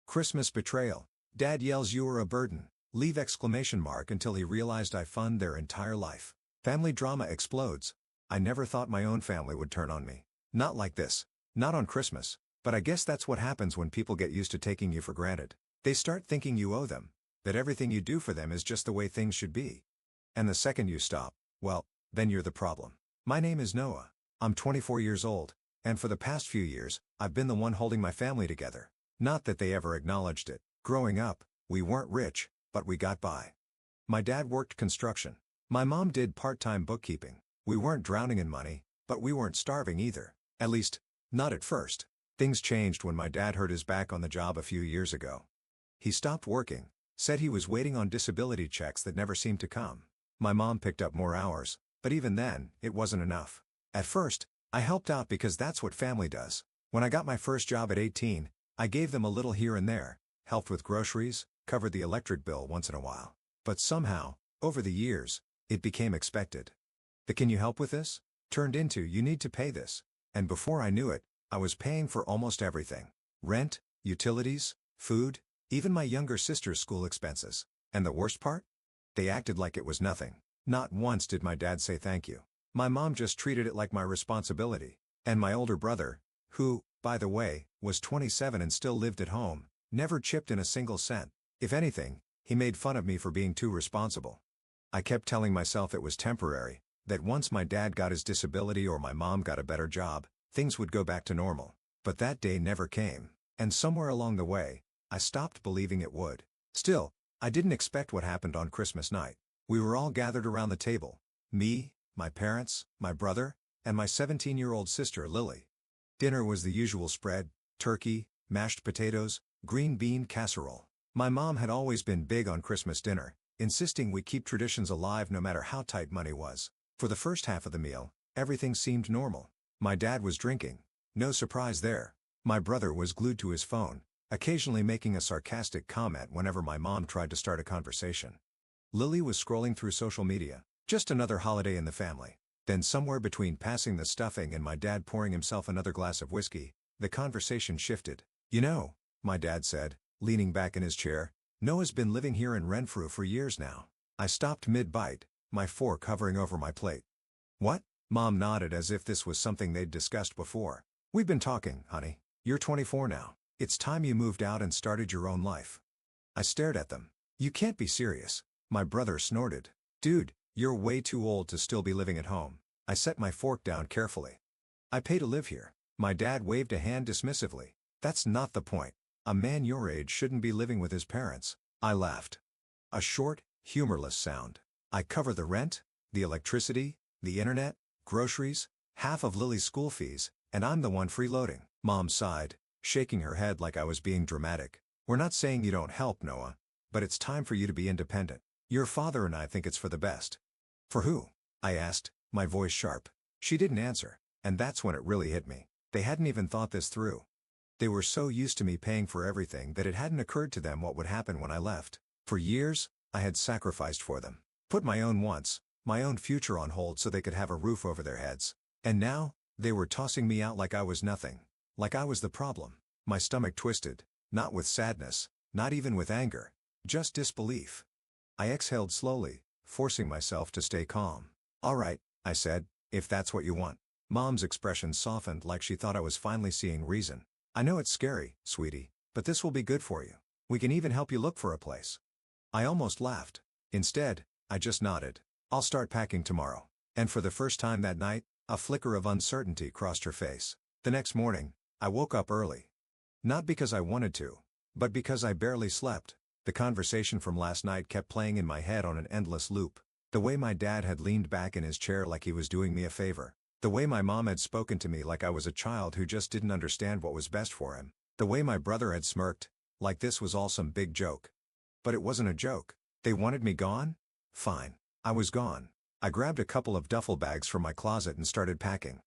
Christmas betrayal. Dad yells you are a burden. Leave exclamation mark until he realized I fund their entire life. Family drama explodes. I never thought my own family would turn on me. Not like this. Not on Christmas. But I guess that's what happens when people get used to taking you for granted. They start thinking you owe them. That everything you do for them is just the way things should be. And the second you stop, well, then you're the problem. My name is Noah. I'm 24 years old, and for the past few years, I've been the one holding my family together. Not that they ever acknowledged it. Growing up, we weren't rich, but we got by. My dad worked construction. My mom did part-time bookkeeping. We weren't drowning in money, but we weren't starving either. At least, not at first. Things changed when my dad hurt his back on the job a few years ago. He stopped working, said he was waiting on disability checks that never seemed to come. My mom picked up more hours, but even then, it wasn't enough. At first, I helped out because that's what family does. When I got my first job at 18, I gave them a little here and there, helped with groceries, covered the electric bill once in a while. But somehow, over the years, it became expected. The "can you help with this?" turned into "you need to pay this." And before I knew it, I was paying for almost everything. Rent, utilities, food, even my younger sister's school expenses. And the worst part? They acted like it was nothing. Not once did my dad say thank you. My mom just treated it like my responsibility. And my older brother, who, by the way, was 27 and still lived at home, never chipped in a single cent. If anything, he made fun of me for being too responsible. I kept telling myself it was temporary, that once my dad got his disability or my mom got a better job, things would go back to normal. But that day never came, and somewhere along the way, I stopped believing it would. Still, I didn't expect what happened on Christmas night. We were all gathered around the table. Me, my parents, my brother, and my 17-year-old sister Lily. Dinner was the usual spread: turkey, mashed potatoes, green bean casserole. My mom had always been big on Christmas dinner, insisting we keep traditions alive no matter how tight money was. For the first half of the meal, everything seemed normal. My dad was drinking. No surprise there. My brother was glued to his phone, occasionally making a sarcastic comment whenever my mom tried to start a conversation. Lily was scrolling through social media. Just another holiday in the family. Then somewhere between passing the stuffing and my dad pouring himself another glass of whiskey, the conversation shifted. "You know," my dad said, leaning back in his chair, "Noah's been living here in Renfrew for years now." I stopped mid-bite, my fork hovering over my plate. "What?" Mom nodded as if this was something they'd discussed before. "We've been talking, honey. You're 24 now. It's time you moved out and started your own life." I stared at them. "You can't be serious." My brother snorted. "Dude, you're way too old to still be living at home." I set my fork down carefully. "I pay to live here." My dad waved a hand dismissively. "That's not the point. A man your age shouldn't be living with his parents." I laughed. A short, humorless sound. "I cover the rent, the electricity, the internet, groceries, half of Lily's school fees, and I'm the one freeloading." Mom sighed, shaking her head like I was being dramatic. "We're not saying you don't help, Noah. But it's time for you to be independent. Your father and I think it's for the best." "For who?" I asked, my voice sharp. She didn't answer, and that's when it really hit me. They hadn't even thought this through. They were so used to me paying for everything that it hadn't occurred to them what would happen when I left. For years, I had sacrificed for them. Put my own wants, my own future on hold so they could have a roof over their heads. And now, they were tossing me out like I was nothing. Like I was the problem. My stomach twisted, not with sadness, not even with anger, just disbelief. I exhaled slowly, forcing myself to stay calm. "All right," I said, "if that's what you want." Mom's expression softened like she thought I was finally seeing reason. "I know it's scary, sweetie, but this will be good for you. We can even help you look for a place." I almost laughed. Instead, I just nodded. "I'll start packing tomorrow." And for the first time that night, a flicker of uncertainty crossed her face. The next morning, I woke up early. Not because I wanted to, but because I barely slept. The conversation from last night kept playing in my head on an endless loop. The way my dad had leaned back in his chair like he was doing me a favor. The way my mom had spoken to me like I was a child who just didn't understand what was best for him. The way my brother had smirked, like this was all some big joke. But it wasn't a joke. They wanted me gone? Fine. I was gone. I grabbed a couple of duffel bags from my closet and started packing.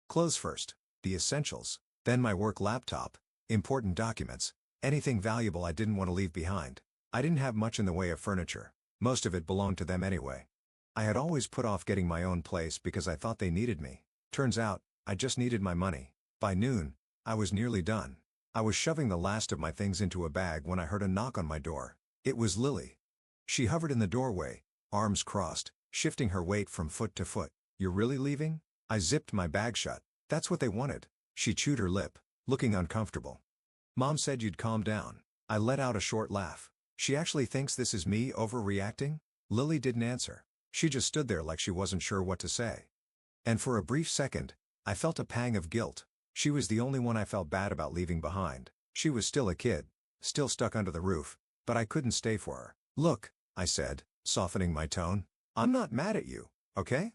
Clothes first, the essentials, then my work laptop, important documents, anything valuable I didn't want to leave behind. I didn't have much in the way of furniture. Most of it belonged to them anyway. I had always put off getting my own place because I thought they needed me. Turns out, I just needed my money. By noon, I was nearly done. I was shoving the last of my things into a bag when I heard a knock on my door. It was Lily. She hovered in the doorway, arms crossed, shifting her weight from foot to foot. "You're really leaving?" I zipped my bag shut. "That's what they wanted." She chewed her lip, looking uncomfortable. "Mom said you'd calm down." I let out a short laugh. "She actually thinks this is me overreacting?" Lily didn't answer. She just stood there like she wasn't sure what to say. And for a brief second, I felt a pang of guilt. She was the only one I felt bad about leaving behind. She was still a kid, still stuck under the roof, but I couldn't stay for her. "Look," I said, softening my tone, "I'm not mad at you, okay?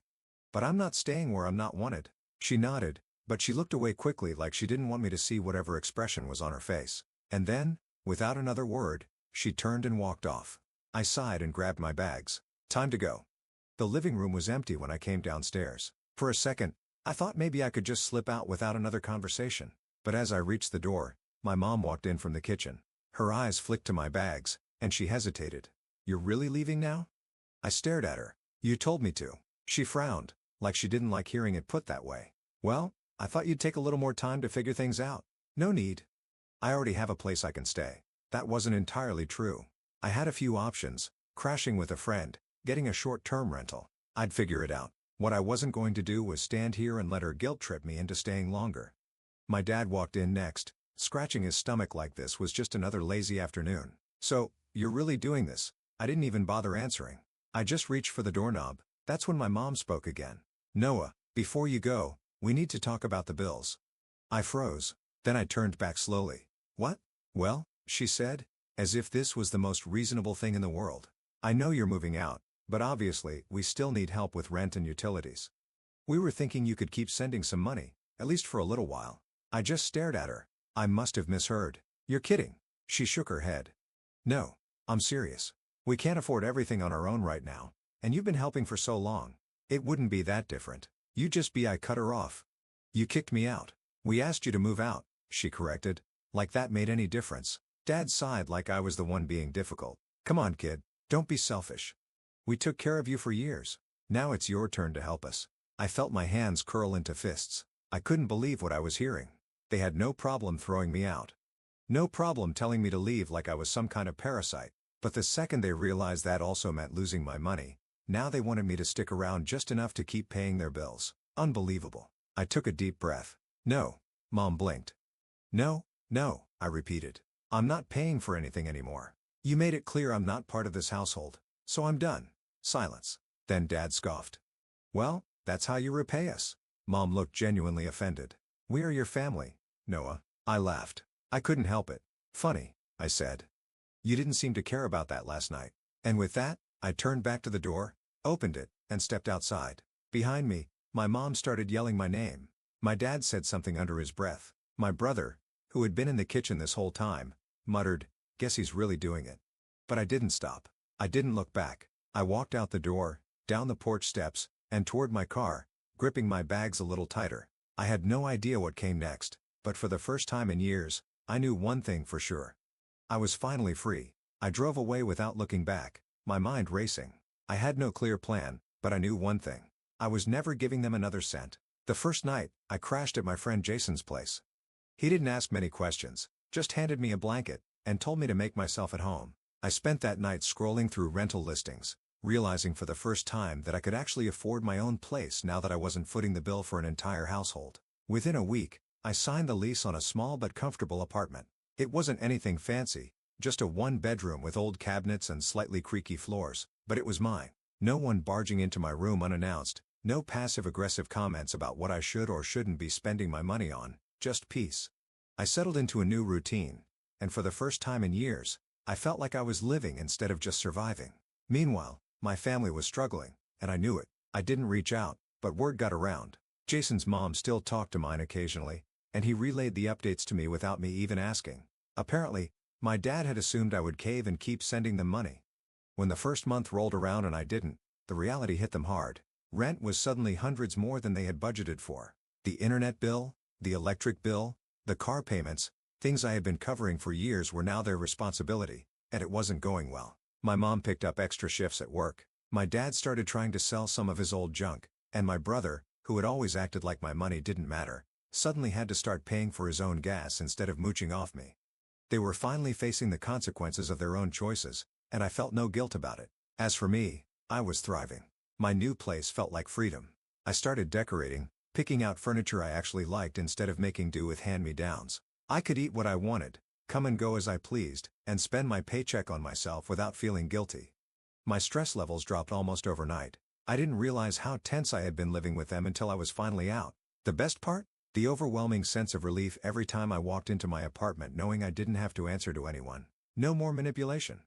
But I'm not staying where I'm not wanted." She nodded, but she looked away quickly like she didn't want me to see whatever expression was on her face. And then, without another word, she turned and walked off. I sighed and grabbed my bags. Time to go. The living room was empty when I came downstairs. For a second, I thought maybe I could just slip out without another conversation. But as I reached the door, my mom walked in from the kitchen. Her eyes flicked to my bags, and she hesitated. "You're really leaving now?" I stared at her. "You told me to." She frowned, like she didn't like hearing it put that way. "Well, I thought you'd take a little more time to figure things out." "No need. I already have a place I can stay." That wasn't entirely true. I had a few options: crashing with a friend, getting a short-term rental. I'd figure it out. What I wasn't going to do was stand here and let her guilt trip me into staying longer. My dad walked in next, scratching his stomach like this was just another lazy afternoon. "So, you're really doing this?" I didn't even bother answering. I just reached for the doorknob. That's when my mom spoke again. "Noah, before you go, we need to talk about the bills." I froze. Then I turned back slowly. "What?" "Well," she said, as if this was the most reasonable thing in the world. "I know you're moving out, but obviously we still need help with rent and utilities. We were thinking you could keep sending some money, at least for a little while." I just stared at her. I must have misheard. "You're kidding." She shook her head. "No, I'm serious. We can't afford everything on our own right now, and you've been helping for so long. It wouldn't be that different. You just be." I cut her off. "You kicked me out." "We asked you to move out," she corrected, like that made any difference. Dad sighed like I was the one being difficult. "Come on, kid, don't be selfish. We took care of you for years. Now it's your turn to help us." I felt my hands curl into fists. I couldn't believe what I was hearing. They had no problem throwing me out. No problem telling me to leave like I was some kind of parasite. But the second they realized that also meant losing my money, now they wanted me to stick around just enough to keep paying their bills. Unbelievable. I took a deep breath. "No." Mom blinked. "No, no," I repeated. "I'm not paying for anything anymore. You made it clear I'm not part of this household, so I'm done." Silence. Then Dad scoffed. "Well, that's how you repay us." Mom looked genuinely offended. "We are your family, Noah." I laughed. I couldn't help it. "Funny," I said. "You didn't seem to care about that last night." And with that, I turned back to the door, opened it, and stepped outside. Behind me, my mom started yelling my name. My dad said something under his breath. My brother, who had been in the kitchen this whole time, muttered, "Guess he's really doing it." But I didn't stop. I didn't look back. I walked out the door, down the porch steps, and toward my car, gripping my bags a little tighter. I had no idea what came next, but for the first time in years, I knew one thing for sure. I was finally free. I drove away without looking back, my mind racing. I had no clear plan, but I knew one thing. I was never giving them another cent. The first night, I crashed at my friend Jason's place. He didn't ask many questions, just handed me a blanket, and told me to make myself at home. I spent that night scrolling through rental listings, realizing for the first time that I could actually afford my own place now that I wasn't footing the bill for an entire household. Within a week, I signed the lease on a small but comfortable apartment. It wasn't anything fancy, just a one-bedroom with old cabinets and slightly creaky floors, but it was mine. No one barging into my room unannounced, no passive-aggressive comments about what I should or shouldn't be spending my money on, just peace. I settled into a new routine, and for the first time in years, I felt like I was living instead of just surviving. Meanwhile, my family was struggling, and I knew it. I didn't reach out, but word got around. Jason's mom still talked to mine occasionally, and he relayed the updates to me without me even asking. Apparently, my dad had assumed I would cave and keep sending them money. When the first month rolled around and I didn't, the reality hit them hard. Rent was suddenly hundreds more than they had budgeted for. The internet bill, the electric bill, the car payments, things I had been covering for years were now their responsibility, and it wasn't going well. My mom picked up extra shifts at work. My dad started trying to sell some of his old junk, and my brother, who had always acted like my money didn't matter, suddenly had to start paying for his own gas instead of mooching off me. They were finally facing the consequences of their own choices, and I felt no guilt about it. As for me, I was thriving. My new place felt like freedom. I started decorating, picking out furniture I actually liked instead of making do with hand-me-downs. I could eat what I wanted, come and go as I pleased, and spend my paycheck on myself without feeling guilty. My stress levels dropped almost overnight. I didn't realize how tense I had been living with them until I was finally out. The best part? The overwhelming sense of relief every time I walked into my apartment knowing I didn't have to answer to anyone. No more manipulation.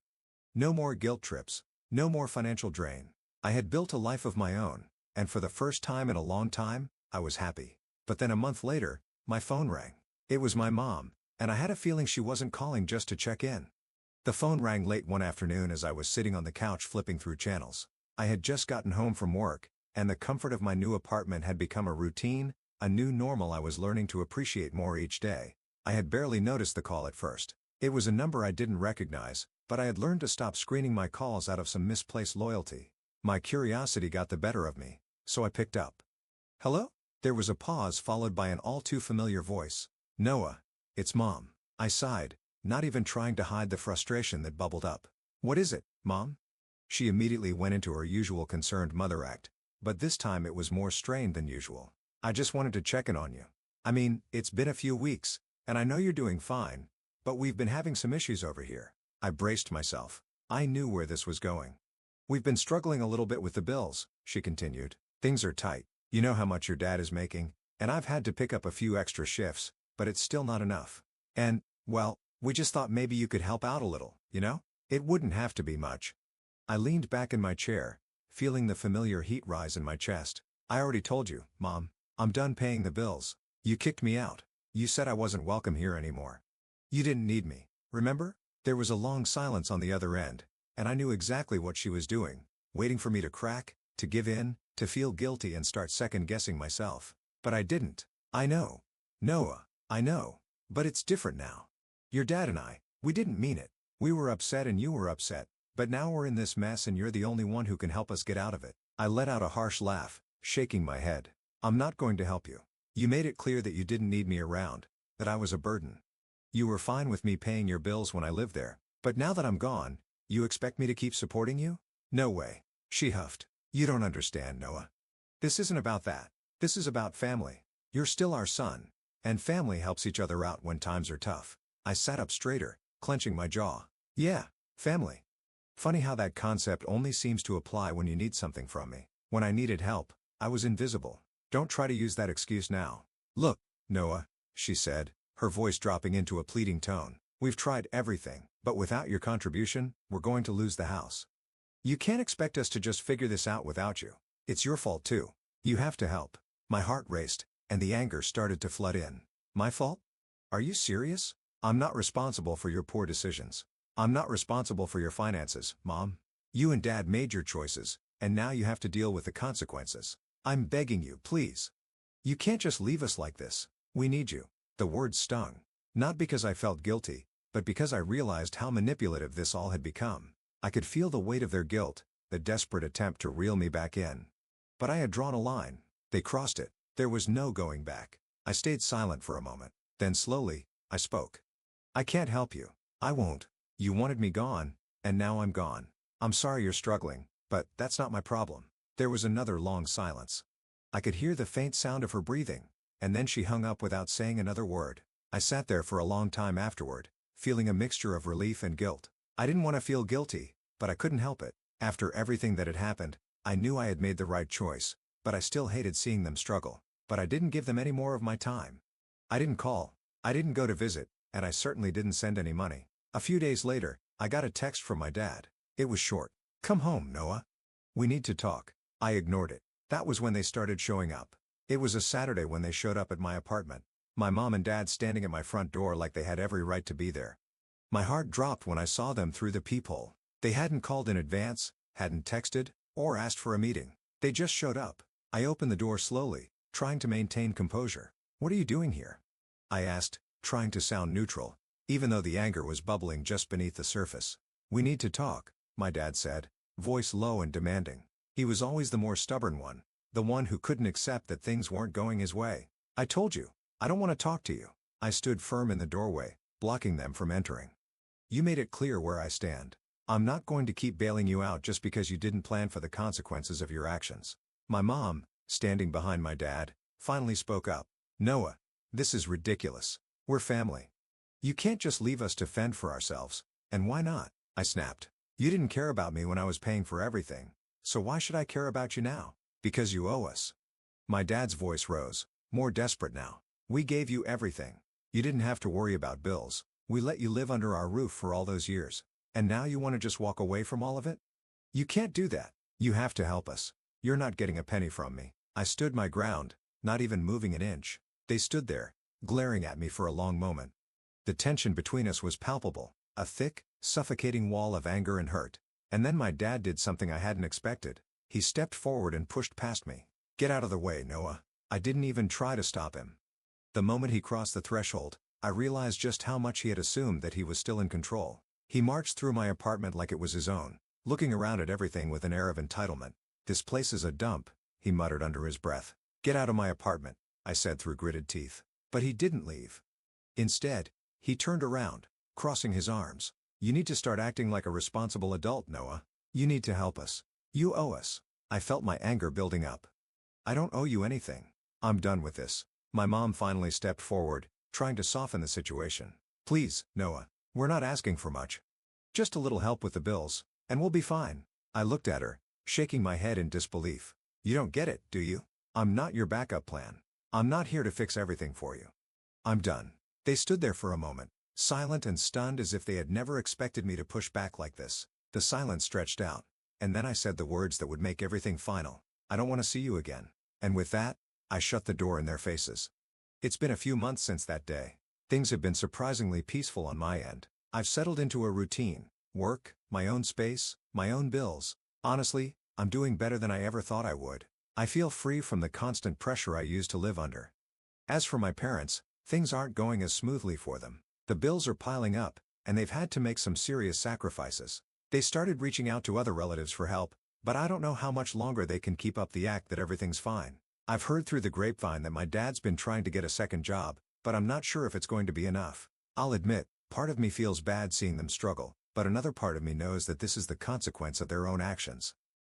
No more guilt trips. No more financial drain. I had built a life of my own, and for the first time in a long time, I was happy. But then a month later, my phone rang. It was my mom, and I had a feeling she wasn't calling just to check in. The phone rang late one afternoon as I was sitting on the couch flipping through channels. I had just gotten home from work, and the comfort of my new apartment had become a routine, a new normal I was learning to appreciate more each day. I had barely noticed the call at first. It was a number I didn't recognize, but I had learned to stop screening my calls out of some misplaced loyalty. My curiosity got the better of me, so I picked up. "Hello?" There was a pause followed by an all-too-familiar voice. "Noah, it's Mom." I sighed, not even trying to hide the frustration that bubbled up. "What is it, Mom?" She immediately went into her usual concerned mother act, but this time it was more strained than usual. "I just wanted to check in on you. I mean, it's been a few weeks, and I know you're doing fine, but we've been having some issues over here." I braced myself. I knew where this was going. "We've been struggling a little bit with the bills," she continued. "Things are tight. You know how much your dad is making, and I've had to pick up a few extra shifts, but it's still not enough. And, well, we just thought maybe you could help out a little, you know? It wouldn't have to be much." I leaned back in my chair, feeling the familiar heat rise in my chest. "I already told you, Mom. I'm done paying the bills. You kicked me out. You said I wasn't welcome here anymore. You didn't need me, remember?" There was a long silence on the other end, and I knew exactly what she was doing, waiting for me to crack, to give in, to feel guilty and start second-guessing myself. But I didn't. "I know. Noah, I know. But it's different now. Your dad and we didn't mean it. We were upset and you were upset, but now we're in this mess and you're the only one who can help us get out of it." I let out a harsh laugh, shaking my head. "I'm not going to help you. You made it clear that you didn't need me around, that I was a burden. You were fine with me paying your bills when I lived there, but now that I'm gone, you expect me to keep supporting you? No way." She huffed. "You don't understand, Noah. This isn't about that. This is about family. You're still our son, and family helps each other out when times are tough." I sat up straighter, clenching my jaw. "Yeah, family. Funny how that concept only seems to apply when you need something from me. When I needed help, I was invisible. Don't try to use that excuse now." "Look, Noah," she said, her voice dropping into a pleading tone. "We've tried everything, but without your contribution, we're going to lose the house. You can't expect us to just figure this out without you. It's your fault too. You have to help." My heart raced, and the anger started to flood in. "My fault? Are you serious? I'm not responsible for your poor decisions. I'm not responsible for your finances, Mom. You and Dad made your choices, and now you have to deal with the consequences. I'm begging you, please. You can't just leave us like this. We need you." The words stung. Not because I felt guilty, but because I realized how manipulative this all had become. I could feel the weight of their guilt, the desperate attempt to reel me back in. But I had drawn a line. They crossed it. There was no going back. I stayed silent for a moment. Then slowly, I spoke. "I can't help you. I won't. You wanted me gone, and now I'm gone. I'm sorry you're struggling, but that's not my problem." There was another long silence. I could hear the faint sound of her breathing, and then she hung up without saying another word. I sat there for a long time afterward, feeling a mixture of relief and guilt. I didn't want to feel guilty, but I couldn't help it. After everything that had happened, I knew I had made the right choice, but I still hated seeing them struggle. But I didn't give them any more of my time. I didn't call. I didn't go to visit, and I certainly didn't send any money. A few days later, I got a text from my dad. It was short. "Come home, Noah. We need to talk." I ignored it. That was when they started showing up. It was a Saturday when they showed up at my apartment. My mom and dad standing at my front door like they had every right to be there. My heart dropped when I saw them through the peephole. They hadn't called in advance, hadn't texted, or asked for a meeting. They just showed up. I opened the door slowly, trying to maintain composure. "What are you doing here?" I asked, trying to sound neutral, even though the anger was bubbling just beneath the surface. "We need to talk," my dad said, voice low and demanding. He was always the more stubborn one, the one who couldn't accept that things weren't going his way. "I told you. I don't want to talk to you. I stood firm in the doorway, blocking them from entering. You made it clear where I stand. I'm not going to keep bailing you out just because you didn't plan for the consequences of your actions. My mom, standing behind my dad, finally spoke up. Noah, this is ridiculous. We're family. You can't just leave us to fend for ourselves. And why not? I snapped. You didn't care about me when I was paying for everything. So why should I care about you now? Because you owe us. My dad's voice rose, more desperate now. We gave you everything. You didn't have to worry about bills. We let you live under our roof for all those years. And now you want to just walk away from all of it? You can't do that. You have to help us. You're not getting a penny from me. I stood my ground, not even moving an inch. They stood there, glaring at me for a long moment. The tension between us was palpable, a thick, suffocating wall of anger and hurt. And then my dad did something I hadn't expected. He stepped forward and pushed past me. Get out of the way, Noah. I didn't even try to stop him. The moment he crossed the threshold, I realized just how much he had assumed that he was still in control. He marched through my apartment like it was his own, looking around at everything with an air of entitlement. This place is a dump, he muttered under his breath. Get out of my apartment, I said through gritted teeth. But he didn't leave. Instead, he turned around, crossing his arms. You need to start acting like a responsible adult, Noah. You need to help us. You owe us. I felt my anger building up. I don't owe you anything. I'm done with this. My mom finally stepped forward, trying to soften the situation. Please, Noah, we're not asking for much. Just a little help with the bills, and we'll be fine. I looked at her, shaking my head in disbelief. You don't get it, do you? I'm not your backup plan. I'm not here to fix everything for you. I'm done. They stood there for a moment, silent and stunned as if they had never expected me to push back like this. The silence stretched out, and then I said the words that would make everything final. I don't want to see you again. And with that, I shut the door in their faces. It's been a few months since that day. Things have been surprisingly peaceful on my end. I've settled into a routine, work, my own space, my own bills. Honestly, I'm doing better than I ever thought I would. I feel free from the constant pressure I used to live under. As for my parents, things aren't going as smoothly for them. The bills are piling up, and they've had to make some serious sacrifices. They started reaching out to other relatives for help, but I don't know how much longer they can keep up the act that everything's fine. I've heard through the grapevine that my dad's been trying to get a second job, but I'm not sure if it's going to be enough. I'll admit, part of me feels bad seeing them struggle, but another part of me knows that this is the consequence of their own actions.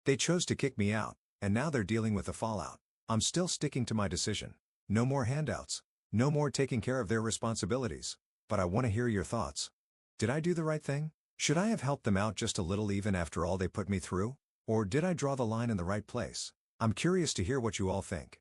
They chose to kick me out, and now they're dealing with the fallout. I'm still sticking to my decision. No more handouts. No more taking care of their responsibilities. But I want to hear your thoughts. Did I do the right thing? Should I have helped them out just a little even after all they put me through? Or did I draw the line in the right place? I'm curious to hear what you all think.